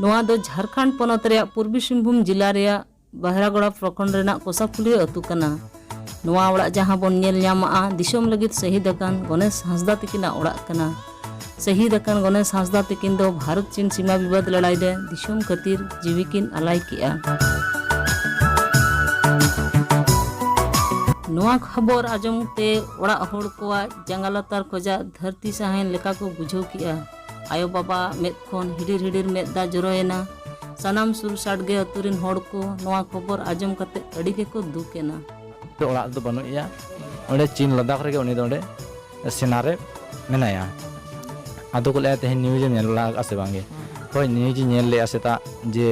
नोआ दो झारखंड पनत रे पूर्वी सिंहभूम जिला रे बहरागोड़ा प्रखंड रेना कोसाफुली अतु कना। नोआ ओड़ा जहां बन नेल न्यामा दिसोम लगित शहीद अकान गणेश हांसदा तकिना ओड़ा कना। शहीद अकान गणेश हांसदा तकिन दो भारत चीन सीमा विवाद लड़ाई रे दिसोम खातिर जीविकिन अलाय किया। नोआ खबर आजम ते ओड़ा होड़ कोआ जंगलतार खोजा धरती साहेन लेका को बुझाव किया। आयो बाबा मेद खन हिडिर हिडिर मेदा जरोयना। सानाम सुर साडगे अतुरिन होड़ को नोआ खबर आजम कते अड़ी के को दुकेना। ओड़ा दो बनुया ओडे चीन लद्दाख रे उनी दोडे सेनारे मेनाया आदो को ले ते न्यूज में नेला आसे बांगे होय न्यूज नेल ले आसेता जे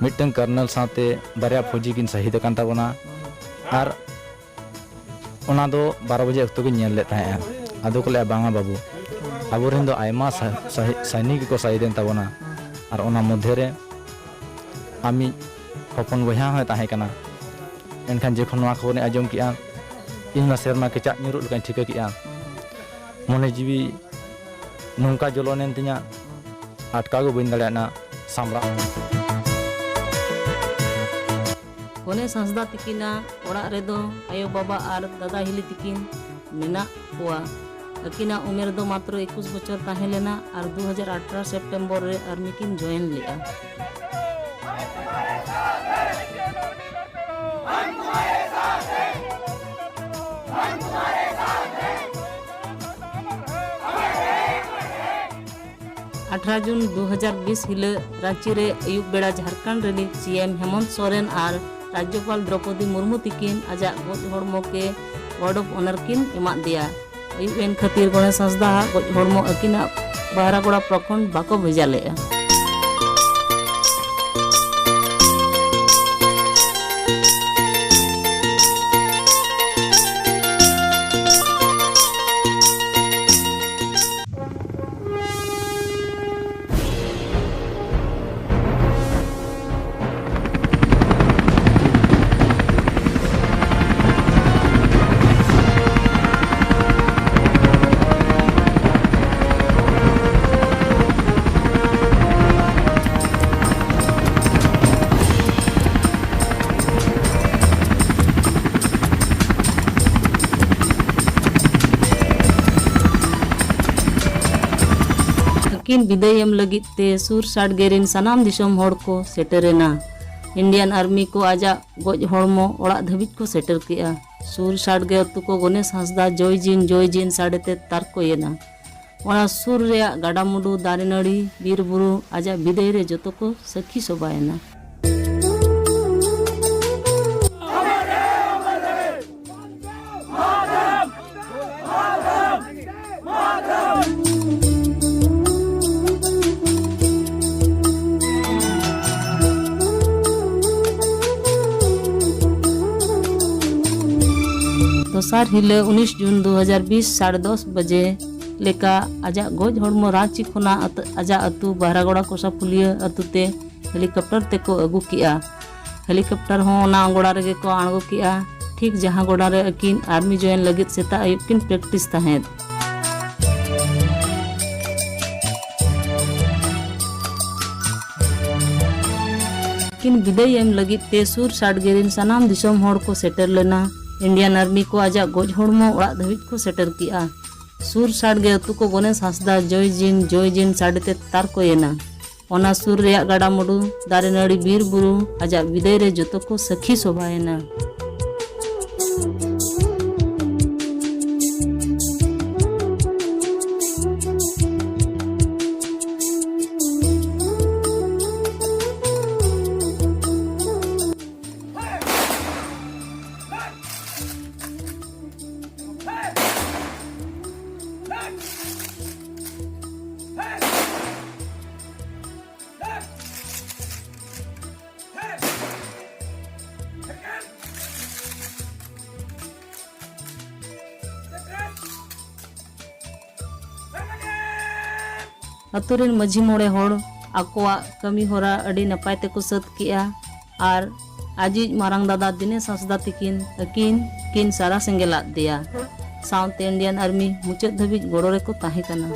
मिटन कर्नल साथे बारिया फौजी किन शहीद कान ताबोना आर ओना दो 12 बजे अक्तो के नेल ले ताया आदो को ले बांगा बाबू आबोरेन दो आयमा सैनिक को शहीदेन ताबोना आर ओना मध्य रे आमी हपन बया होय ताहे कना एनखान जेखन नोआ खबर ने आजम किया इन सेरमा के चाक निरुल कान ठिका किया मने जीवी नौका जलोनेन तिया आटका गो बइन दाड़ेना सामरा गणेश हांसदा तकिना ओड़ा रे दो आयो बाबा आर दादा हिली तकिन मेना कोआ। अकिना उमेर दो मात्र 21 बछर ताहे लेना और 2018 सेप्टेम्बर रे आर्मी किन जॉइन लिया। जून 2020 हिले रांची रे अयुब बेड़ा झारखंड रे सीएम हेमंत सोरेन और राज्यपाल द्रौपदी मुर्मू तकिन आजा गोज हड़मो के वार्ड ऑफ ऑनर किन एमा दिया। अयुब एन खातिर गणेश हांसदा गोज हड़मो अकिना बहरागोड़ा प्रखंड बाको भेजा लेया। किन विदाय एम लगित ते सुर साड गेरिन सनाम दिसोम होड़ को सेटरेना। इंडियन आर्मी को आजा गोज हड़मो ओड़ा धाबिज को सेटर किया। सुर साड गे अतु को गणेश हांसदा जय जिन साडेते तारकोयेना। ओड़ा सुर रे गाडा मुडू दारे नाड़ी बीर बुरु आजा विदाय रे जतो को सखी सोबायना। दोसार हिले 19 जून 2020 10:30 बजे लेका आजा गोज हड़मो रांची खुना आजा अतु बहरागोड़ा कोसाफुलिया अतुते हेलीकॉप्टर ते को अगु किया। हेलीकॉप्टर हो ना गोड़ा रे को आणगो किया। ठीक जहां गोड़ा रे अकिन आर्मी जॉइन लगित सेता अयुब किन प्रैक्टिस ताहेद। किन विदाय एम लगित ते सुर साडगेरिन सनाम दिसोम होड़ को सेटर लेना। इंडियन आर्मी को आजा गोज हड़मो ओड़ा धाबिज को सेटर किया। सुर साडगे अतु को गणेश हांसदा जय जिन साडेते तारकोयेना। ओना सुर रे गाडा मुडू दारे नाड़ी बीर बुरु आजा विदाय रे जतो को सखी सोभायेना। अतुरिन माझी मोड़े होड़ आकोआ कमी होरा अड़ी नपाय तेको सत किया और आजिज मारंग दादा दिनेश हांसदा तकिन अकिन किन सारा सेंगेला दिया। साउथ इंडियन आर्मी मुचाद धाबिज गड़ो रे को ताहे कना।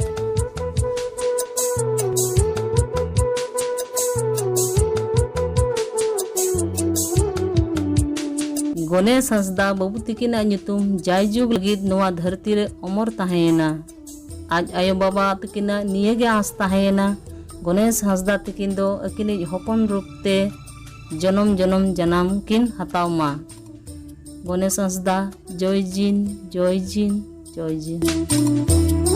गणेश हंसदा बाबू तकिना nyutum जायजुग लगिद नोआ धरती रे अमर ताहेना। आज आयो बाबा तकिना नियगे आस ताहेना गणेश हंसदा तकिन दो अकिनि हपन रूपते जन्म जन्म जन्म किन हतावमा। गणेश हंसदा जय जिन जय जिन जय जिन।